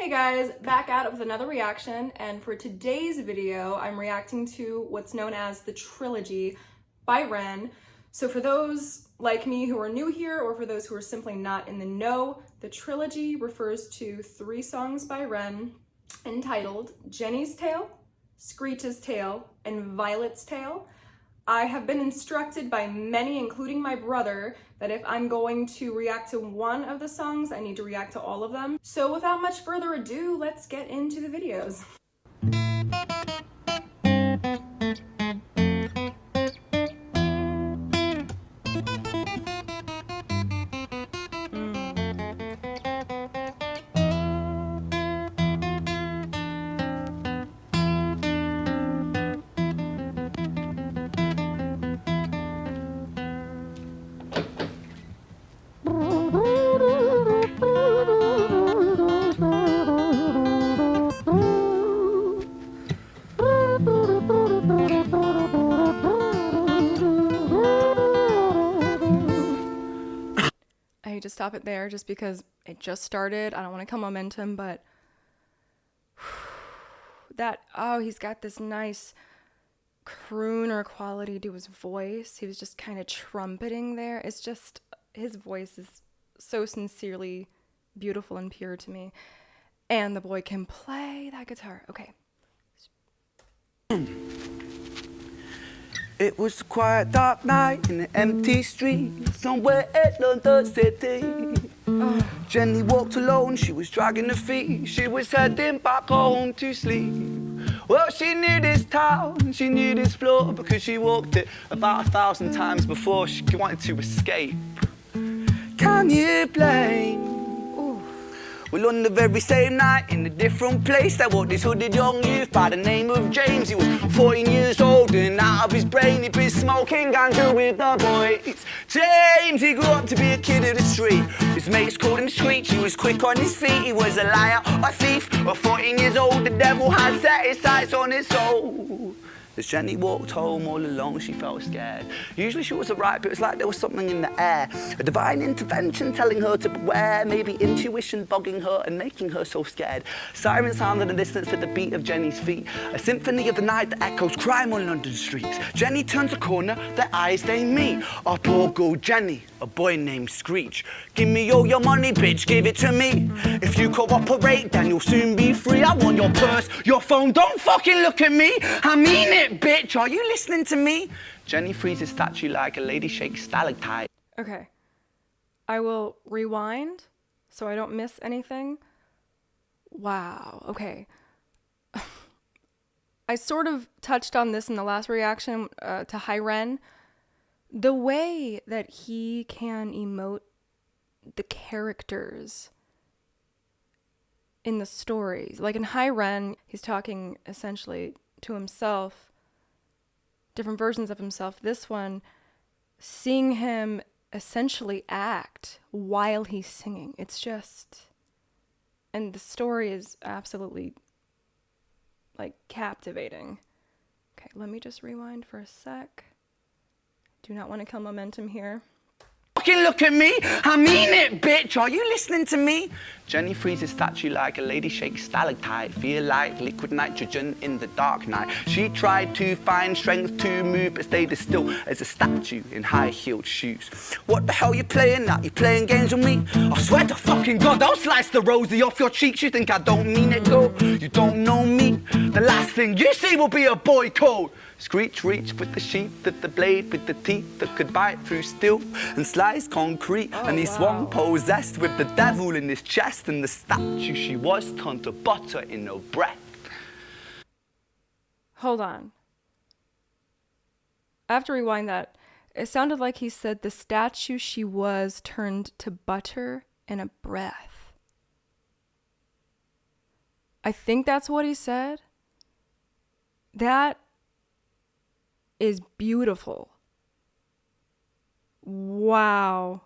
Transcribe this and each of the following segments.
Hey guys, back at it with another reaction, and for today's video, I'm reacting to what's known as the Trilogy by Ren. So for those like me who are new here, or for those who are simply not in the know, the Trilogy refers to 3 songs by Ren entitled Jenny's Tale, Screech's Tale, and Violet's Tale. I have been instructed by many, including my brother, that if I'm going to react to one of the songs, I need to react to all of them. So without much further ado, let's get into the videos. I hate to stop it there just because it just started. I don't want to kill momentum, but he's got this nice crooner quality to his voice. He was just kind of trumpeting there. It's just, his voice is so sincerely beautiful and pure to me. And the boy can play that guitar. Okay. It was a quiet, dark night in an empty street somewhere in London City. Jenny walked alone, she was dragging her feet. She was heading back home to sleep. Well, she knew this town, she knew this floor, because she walked it about 1,000 times before. She wanted to escape. Can you blame? Well, on the very same night, in a different place, there walked this hooded young youth by the name of James. He was 14 years old and out of his brain. He'd been smoking ganja with the boys. James, he grew up to be a kid of the street. His mates called him Screech. He was quick on his feet. He was a liar, a thief. At 14 years old, the devil had set his sights on his soul. As Jenny walked home all alone, she felt scared. Usually she was alright, but it was like there was something in the air. A divine intervention telling her to beware, maybe intuition bugging her and making her so scared. Sirens sound in the distance at the beat of Jenny's feet. A symphony of the night that echoes crime on London streets. Jenny turns a corner, their eyes they meet. Up or go Jenny, a boy named Screech. Give me all your money, bitch, give it to me. If you cooperate, then you'll soon be free. I want your purse, your phone, don't fucking look at me. I mean it. Bitch, are you listening to me? Jenny freezes statue like a lady shakes stalactite. Okay. I will rewind so I don't miss anything. Wow. Okay. I sort of touched on this in the last reaction to Hi Ren. The way that he can emote the characters in the stories. Like in Hi Ren, he's talking essentially to himself, different versions of himself. This one, seeing him essentially act while he's singing. It's just, and the story is absolutely like captivating. Okay, let me just rewind for a sec. Do not want to kill momentum here. Fucking look at me, I mean it, bitch, are you listening to me? Jenny freezes statue like a lady shakes stalactite. Feel like liquid nitrogen in the dark night. She tried to find strength to move, but stayed as still as a statue in high-heeled shoes. What the hell you playing at? You playing games with me? I swear to fucking God, I'll slice the rosy off your cheeks. You think I don't mean it, girl? You don't know me. The last thing you see will be a boy code. Screech reached with the sheath of the blade, with the teeth that could bite through steel and slice concrete. And he swung possessed with the devil in his chest, and the statue she was turned to butter in her breath. Hold on. I have to rewind that. It sounded like he said the statue she was turned to butter in a breath. I think that's what he said. That is beautiful. Wow.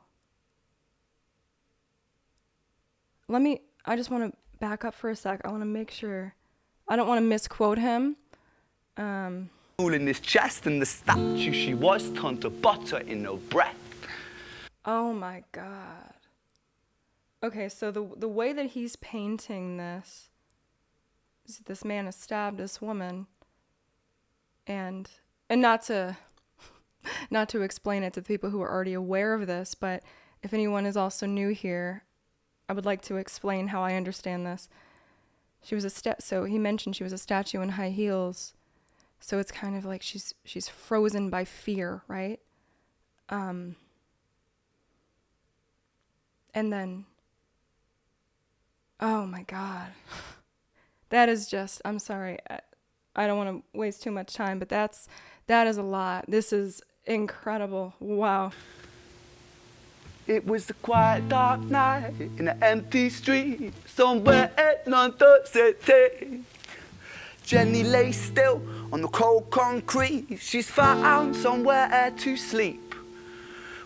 I just want to back up for a sec. I want to make sure. I don't want to misquote him. In his chest, and the statue she was turned to butter in her breath. Oh my God. Okay, so the way that he's painting this is that this man has stabbed this woman, and not to explain it to the people who are already aware of this, but if anyone is also new here, I would like to explain how I understand this. She was so he mentioned she was a statue in high heels, so it's kind of like she's frozen by fear, right? And then, oh my God, that is just, I'm sorry, I don't want to waste too much time, but that is a lot. This is incredible. Wow. It was a quiet, dark night in an empty street somewhere in London City. Jenny lay still on the cold concrete. She's found somewhere to sleep.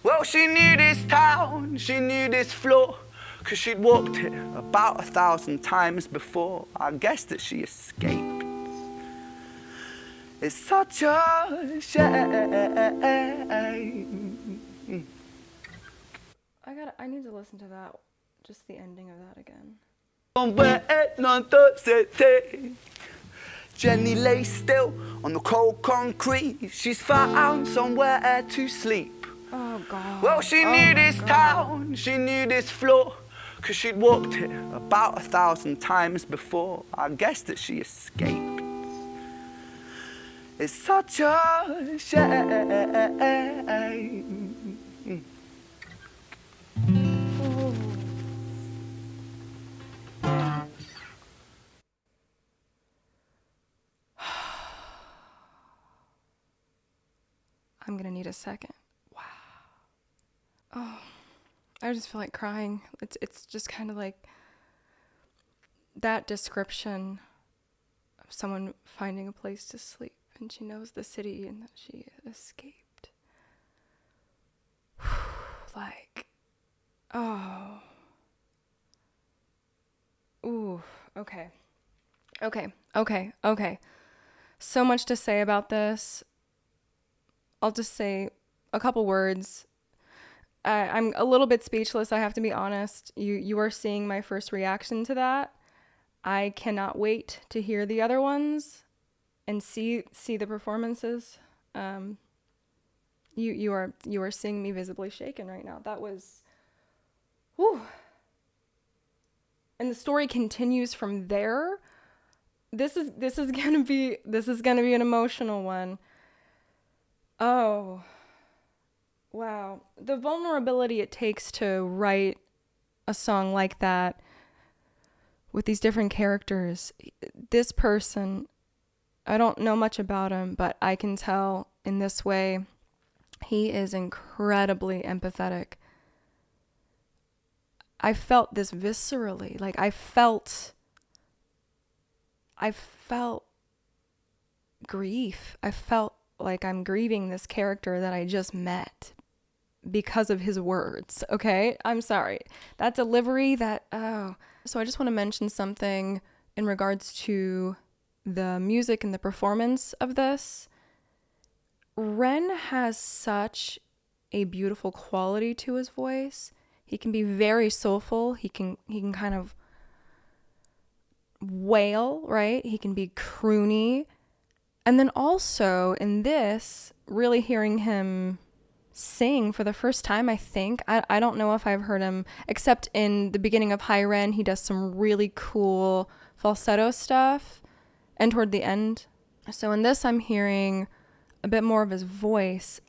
Well, she knew this town, she knew this floor, 'cause she'd walked it about 1,000 times before. I guess that she escaped. It's such a shame. I need to listen to that, just the ending of that again. Somewhere in London City. Jenny lay still on the cold concrete. She's found somewhere to sleep. Oh God. Well, she knew this town, she knew this floor, 'cause she'd walked it about 1,000 times before. I guess that she escaped. It's such a shame. I'm gonna need a second. Wow. Oh, I just feel like crying. It's just kind of like that description of someone finding a place to sleep, and she knows the city and that she escaped. Like, oh. Ooh, okay. Okay. So much to say about this. I'll just say a couple words. I'm a little bit speechless, I have to be honest. You are seeing my first reaction to that. I cannot wait to hear the other ones and see the performances. You are seeing me visibly shaken right now. That was, whew. And the story continues from there. This is gonna be an emotional one. Oh, wow. The vulnerability it takes to write a song like that with these different characters. This person, I don't know much about him, but I can tell in this way, he is incredibly empathetic. I felt this viscerally. Like I felt grief. I felt like I'm grieving this character that I just met because of his words. Okay, I'm sorry. That delivery, So I just want to mention something in regards to the music and the performance of this. Ren has such a beautiful quality to his voice. He can be very soulful. He can kind of wail, right? He can be croony. And then also in this, really hearing him sing for the first time, I think. I don't know if I've heard him, except in the beginning of High Ren, he does some really cool falsetto stuff, and toward the end. So in this, I'm hearing a bit more of his voice.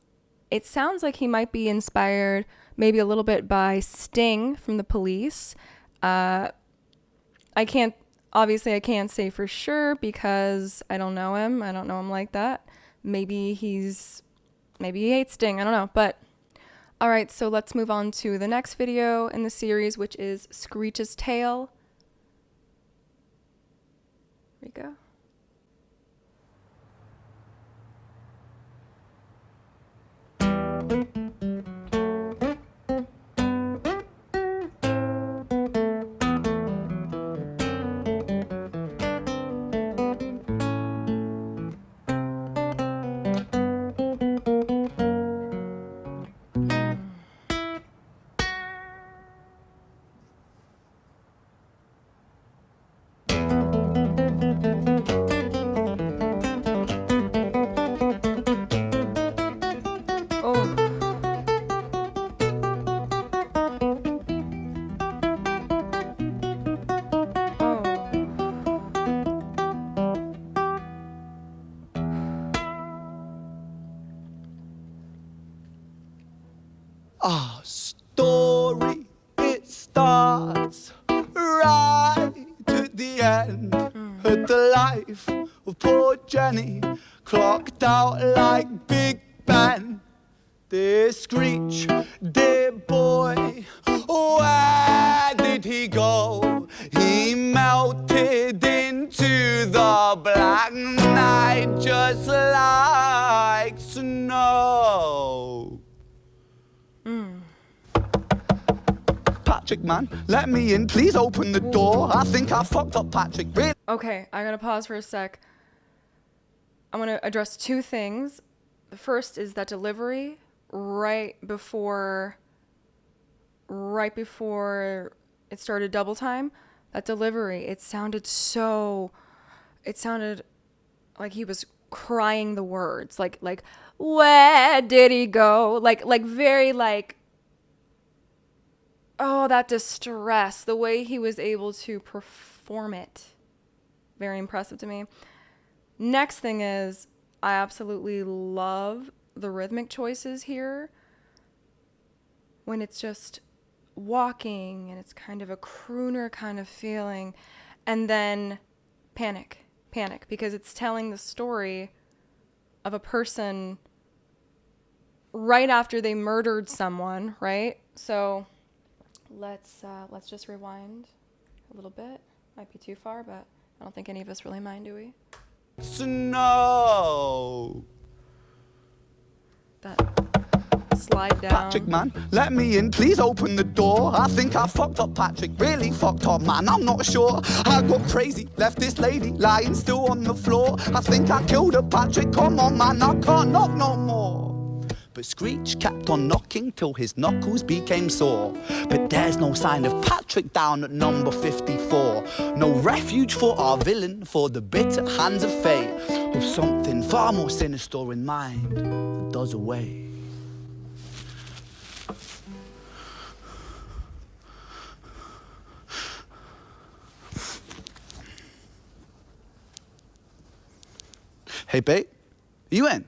It sounds like he might be inspired maybe a little bit by Sting from The Police. I can't say for sure because I don't know him. I don't know him like that. Maybe he hates Sting. I don't know. But all right, so let's move on to the next video in the series, which is Screech's Tale. Here we go. end of the life of poor Jenny, clocked out like Big Ben. Dear Screech, dear boy, where did he go? He melted into the black night just like snow. Patrick, man, let me in. Please open the door. I think I fucked up, Patrick. Really? Okay, I gotta pause for a sec. I'm gonna address two things. The first is that delivery right before it started double time. That delivery, it sounded like he was crying the words, like where did he go? Like very like, oh, that distress, the way he was able to perform it. Very impressive to me. Next thing is, I absolutely love the rhythmic choices here. When it's just walking and it's kind of a crooner kind of feeling. And then panic, because it's telling the story of a person right after they murdered someone, right? So let's just rewind a little bit. Might be too far, but I don't think any of us really mind, do we? Snow. That slide down. Patrick, man, let me in. Please open the door. I think I fucked up, Patrick. Really fucked up, man. I'm not sure. I got crazy. Left this lady lying still on the floor. I think I killed her, Patrick. Come on, man. I can't knock no more. But Screech kept on knocking till his knuckles became sore. But there's no sign of Patrick down at number 54. No refuge for our villain, for the bitter hands of fate, with something far more sinister in mind that does away. Hey, babe, are you in?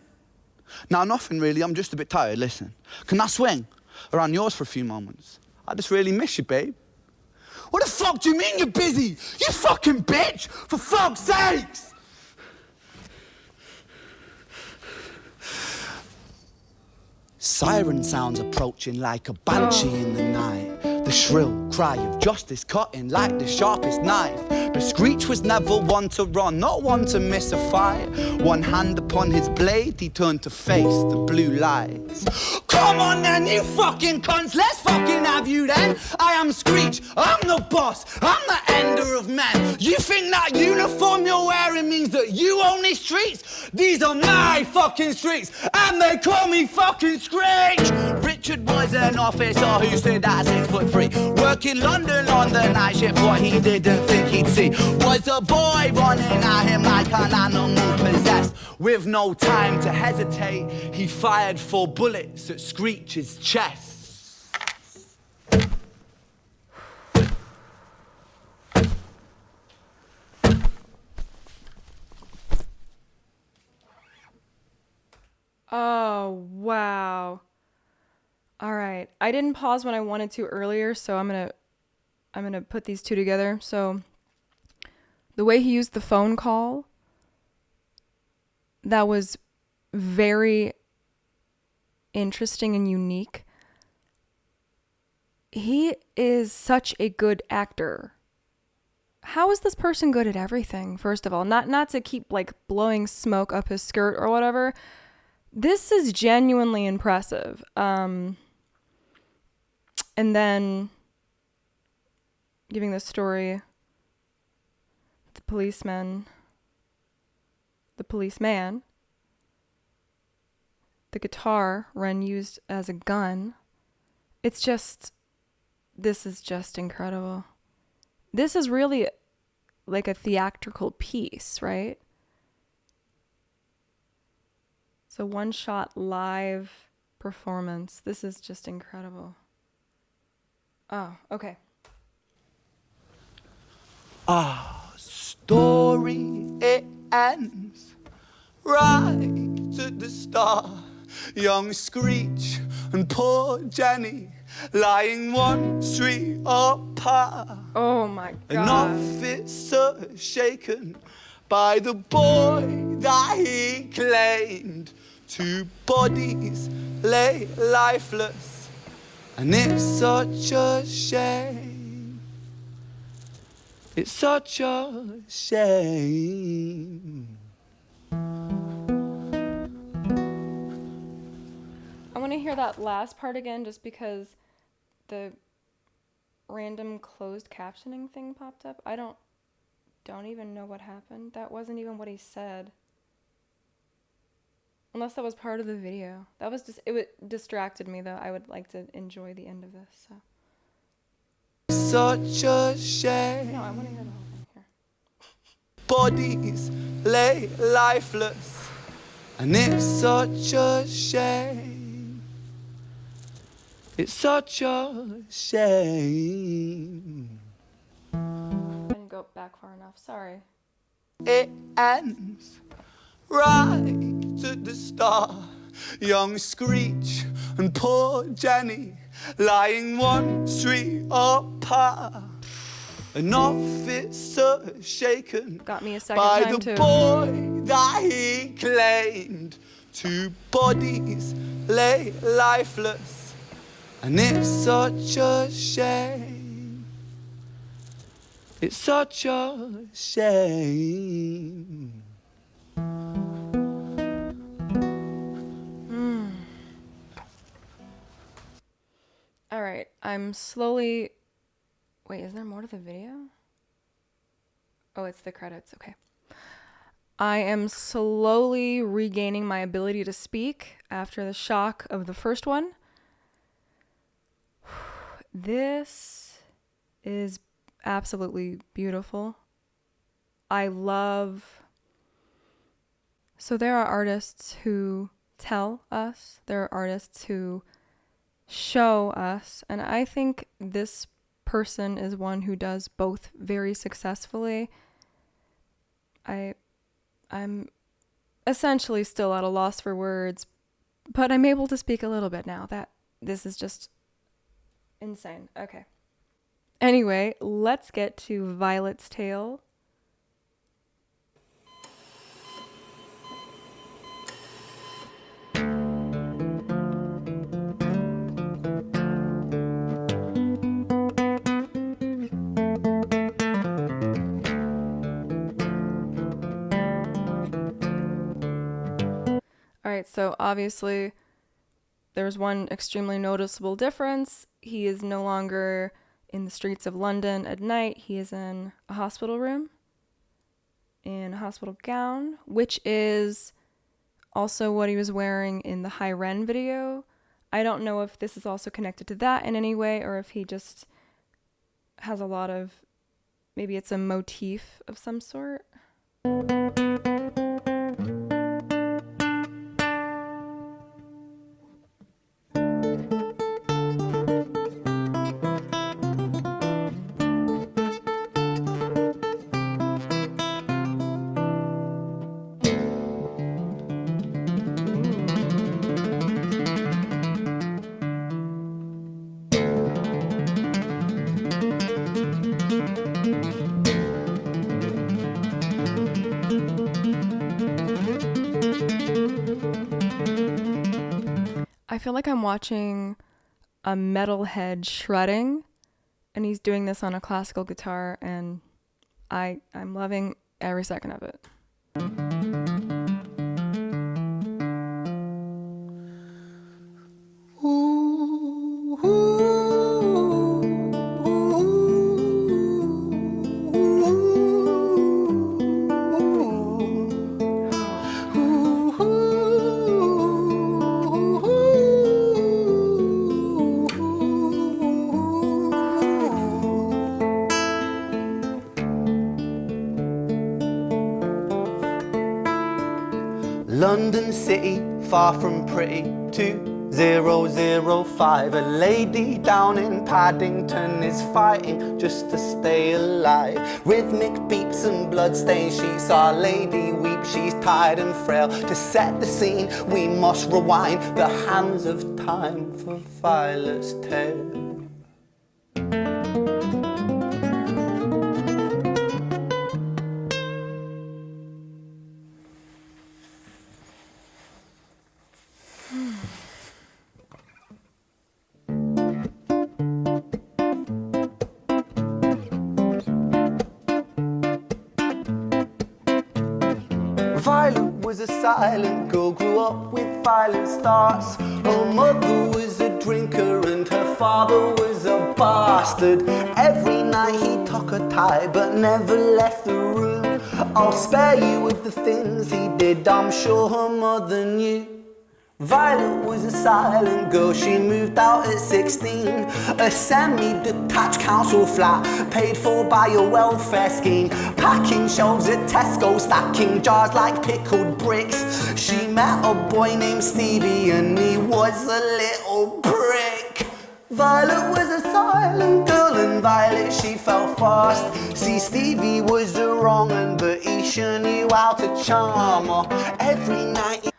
No, nothing really. I'm just a bit tired. Listen, can I swing around yours for a few moments? I just really miss you, babe. What the fuck do you mean you're busy? You fucking bitch! For fuck's sakes! Siren sounds approaching like a banshee in the night. The shrill cry of justice cutting like the sharpest knife. But Screech was never one to run, not one to miss a fight. One hand upon his blade, he turned to face the blue lights. Come on then, you fucking cunts, let's fucking have you then. I am Screech, I'm the boss, I'm the ender of men. You think that uniform you're wearing means that you own these streets? These are my fucking streets, and they call me fucking Screech. Richard was an officer who stood at 6'3", working London on the night shift. What he didn't think he'd see was a boy running at him like an animal possessed. With no time to hesitate, he fired 4 bullets at Screech's chest. Oh, wow. All right. I didn't pause when I wanted to earlier, so I'm going to put these two together. So the way he used the phone call, that was very interesting and unique. He is such a good actor. How is this person good at everything? First of all, not to keep like blowing smoke up his skirt or whatever. This is genuinely impressive. And then giving the story, the policeman, the guitar Ren used as a gun. This is just incredible. This is really like a theatrical piece, right? It's a one-shot live performance. This is just incredible. Oh, okay. Our story, it ends right at the start. Young Screech and poor Jenny lying 1 street apart. Oh my An God. officer shaken by the boy that he claimed. Two bodies lay lifeless, and it's such a shame. It's such a shame. I want to hear that last part again just because the random closed captioning thing popped up. I don't even know what happened. That wasn't even what he said. Unless that was part of the video. That was just, distracted me though. I would like to enjoy the end of this, so. Such a shame. No, I want to hear the whole thing here. Bodies lay lifeless, and it's such a shame. It's such a shame. I didn't go back far enough, sorry. It ends right at the start. Young Screech and poor Jenny lying one street apart. An officer shaken Got me a second by time the too. boy that he claimed. Two bodies lay lifeless, and it's such a shame. It's such a shame. All right, I'm slowly... Wait, is there more to the video? Oh, it's the credits, okay. I am slowly regaining my ability to speak after the shock of the first one. This is absolutely beautiful. I love... So there are artists who tell us, there are artists who show us, and I think this person is one who does both very successfully. I'm essentially still at a loss for words, but I'm able to speak a little bit now. This is just insane. Okay. Anyway, let's get to Violet's Tale. Alright, so obviously there's one extremely noticeable difference. He is no longer in the streets of London at night. He is in a hospital room, in a hospital gown, which is also what he was wearing in the High Ren video. I don't know if this is also connected to that in any way, or if he just has a lot of, maybe it's a motif of some sort. I feel like I'm watching a metalhead shredding, and he's doing this on a classical guitar, and I'm loving every second of it. London City, far from pretty, 2005. A lady down in Paddington is fighting just to stay alive. Rhythmic beats and bloodstained sheets, our lady weeps, she's tired and frail. To set the scene, we must rewind the hands of time for Violet's Tale. Violet was a silent girl, grew up with violent starts. Her mother was a drinker and her father was a bastard. Every night he took her tie but never left the room. I'll spare you with the things he did, I'm sure her mother knew. Violet was a silent girl, she moved out at 16. A semi-detached council flat, paid for by a welfare scheme. Packing shelves at Tesco, stacking jars like pickled bricks. She met a boy named Stevie and he was a little prick. Violet was a silent girl and Violet, she fell fast. See, Stevie was a wrong un, but he sure knew how to charm her. Every night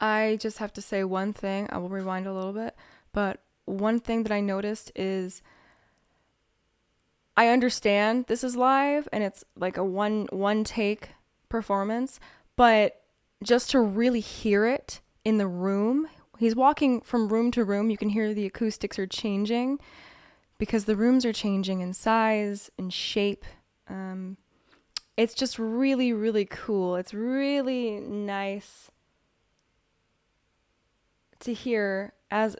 I just have to say one thing. I will rewind a little bit, but one thing that I noticed is I understand this is live and it's like a one take performance, but just to really hear it in the room, he's walking from room to room. You can hear the acoustics are changing because the rooms are changing in size and shape. It's just really, really cool. It's really nice to hear as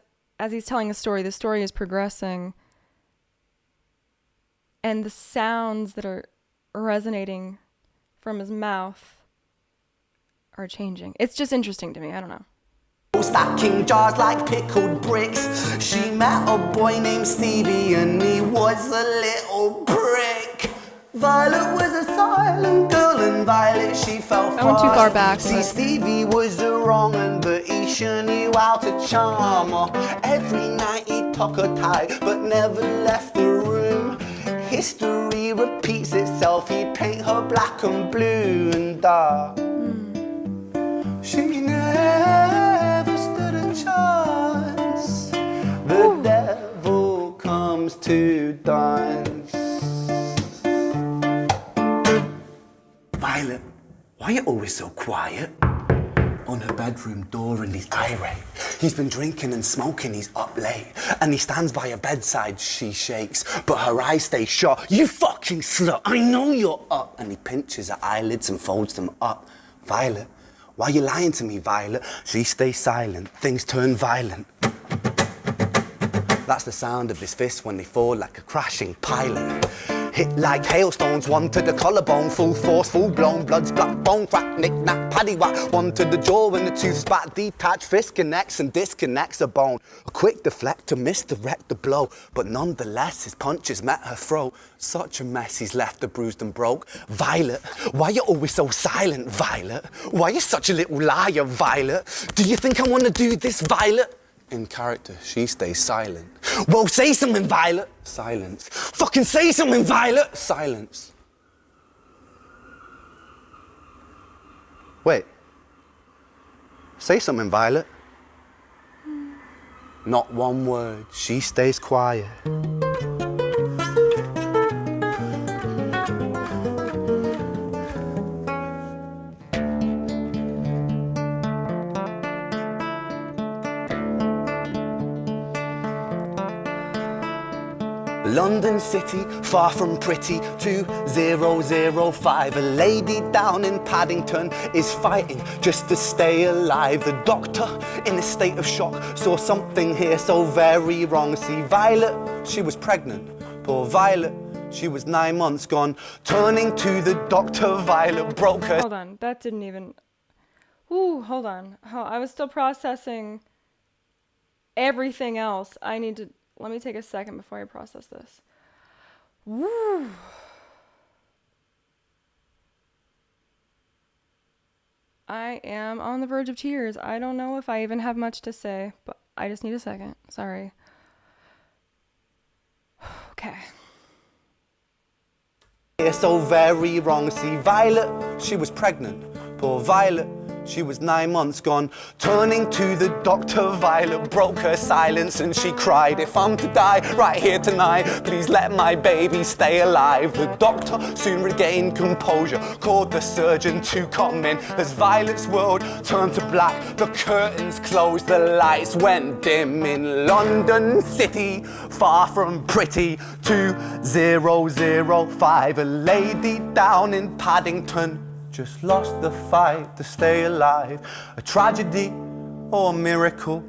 he's telling a story. The story is progressing and the sounds that are resonating from his mouth are changing. It's just interesting to me. I don't know. Stacking jars like pickled bricks. She met a boy named Stevie and he was a little prick. Violet was a silent girl and Violet, she fell fast. I went too far back. See, Stevie was a wrong un, but he sure knew how to charm her. Every night he took her tie but never left the room. History repeats itself, he'd paint her black and blue and dark. She never stood a chance. The devil comes to dance. Violet, why are you always so quiet? On her bedroom door and he's irate. He's been drinking and smoking, he's up late. And he stands by her bedside, she shakes, but her eyes stay shut. You fucking slut, I know you're up. And he pinches her eyelids and folds them up. Violet, why are you lying to me, Violet? She stays silent, things turn violent. That's the sound of his fists when they fall like a crashing pilot. Hit like hailstones, one to the collarbone, full force, full blown, blood's black bone, crack, knick, knack, paddywhack. One to the jaw when the tooth spat, detached fist connects and disconnects a bone. A quick deflect to misdirect the blow, but nonetheless his punches met her throat. Such a mess he's left her bruised and broke. Violet, why you always so silent, Violet? Why you such a little liar, Violet? Do you think I wanna do this, Violet? In character, she stays silent. Well, say something, Violet. Silence. Fucking say something, Violet. Silence. Wait. Say something, Violet. Not one word. She stays quiet. London City, far from pretty, 2005. A lady down in Paddington is fighting just to stay alive. The doctor, in a state of shock, saw something here so very wrong. See, Violet, she was pregnant. Poor Violet, she was 9 months gone. Turning to the doctor, Violet broke her... Hold on, that didn't even... Ooh, hold on. I was still processing everything else. I need to... Let me take a second before I process this. Woo. I am on the verge of tears. I don't know if I even have much to say, but I just need a second. Sorry. Okay. It's so very wrong. See, Violet, she was pregnant. Poor Violet, she was 9 months gone. Turning to the doctor, Violet broke her silence and she cried, if I'm to die right here tonight, please let my baby stay alive. The doctor soon regained composure, called the surgeon to come in. As Violet's world turned to black, the curtains closed, the lights went dim. In London City, far from pretty, 2005. A lady down in Paddington just lost the fight to stay alive. A tragedy or a miracle,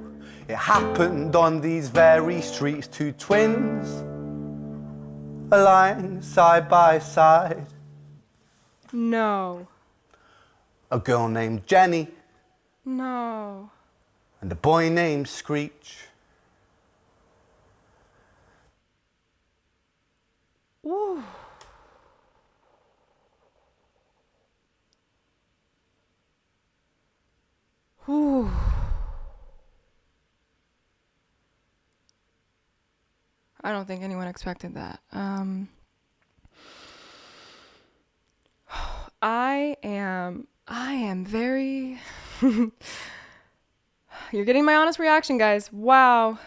it happened on these very streets. Two twins lying side by side. No. A girl named Jenny No. and a boy named Screech. Ooh. Ooh. I don't think anyone expected that. I am very You're getting my honest reaction, guys. Wow.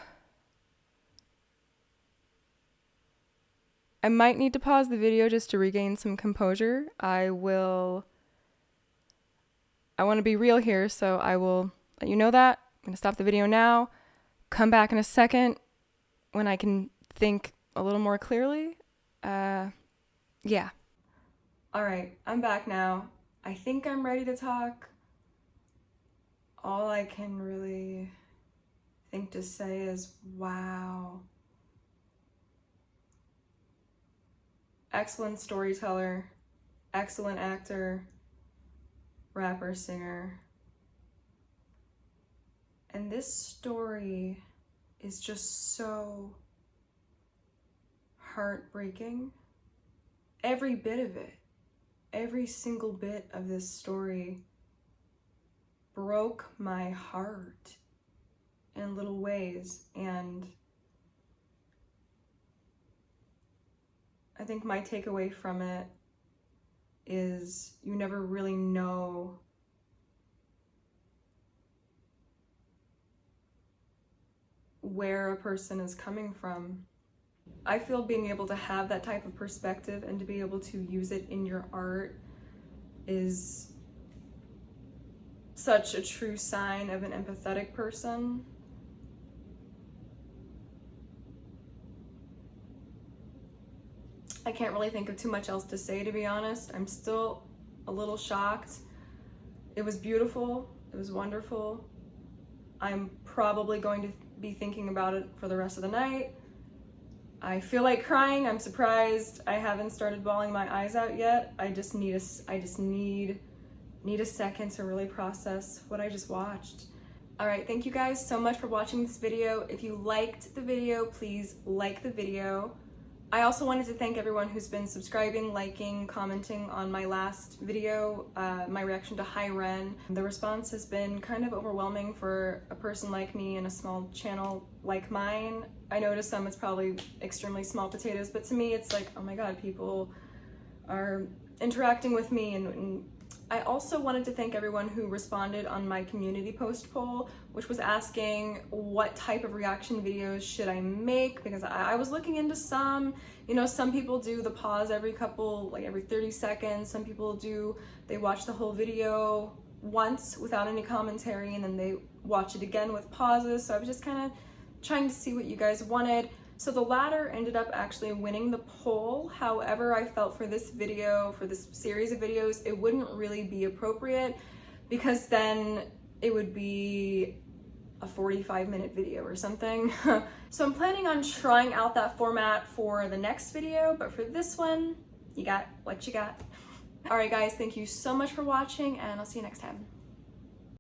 I might need to pause the video just to regain some composure. I want to be real here, so I will let you know that. I'm going to stop the video now, come back in a second when I can think a little more clearly. Yeah. All right, I'm back now. I think I'm ready to talk. All I can really think to say is, wow. Excellent storyteller, excellent actor, rapper, singer. And this story is just so heartbreaking. Every bit of it, every single bit of this story broke my heart in little ways. And I think my takeaway from it is you never really know where a person is coming from. I feel being able to have that type of perspective and to be able to use it in your art is such a true sign of an empathetic person. I can't really think of too much else to say, to be honest. I'm still a little shocked. It was beautiful. It was wonderful. I'm probably going to be thinking about it for the rest of the night. I feel like crying. I'm surprised I haven't started bawling my eyes out yet. I just need a second to really process what I just watched. All right, thank you guys so much for watching this video. If you liked the video, please like the video. I also wanted to thank everyone who's been subscribing, liking, commenting on my last video, my reaction to Hi Ren. The response has been kind of overwhelming for a person like me and a small channel like mine. I know to some it's probably extremely small potatoes, but to me it's like, oh my god, people are interacting with me. And I also wanted to thank everyone who responded on my community post poll, which was asking what type of reaction videos should I make, because I was looking into some, you know, some people do the pause every 30 seconds. Some people they watch the whole video once without any commentary and then they watch it again with pauses. So I was just kind of trying to see what you guys wanted. So the latter ended up actually winning the poll. However, I felt for this video, for this series of videos, it wouldn't really be appropriate because then it would be a 45-minute video or something. So I'm planning on trying out that format for the next video, but for this one, you got what you got. All right guys, thank you so much for watching and I'll see you next time.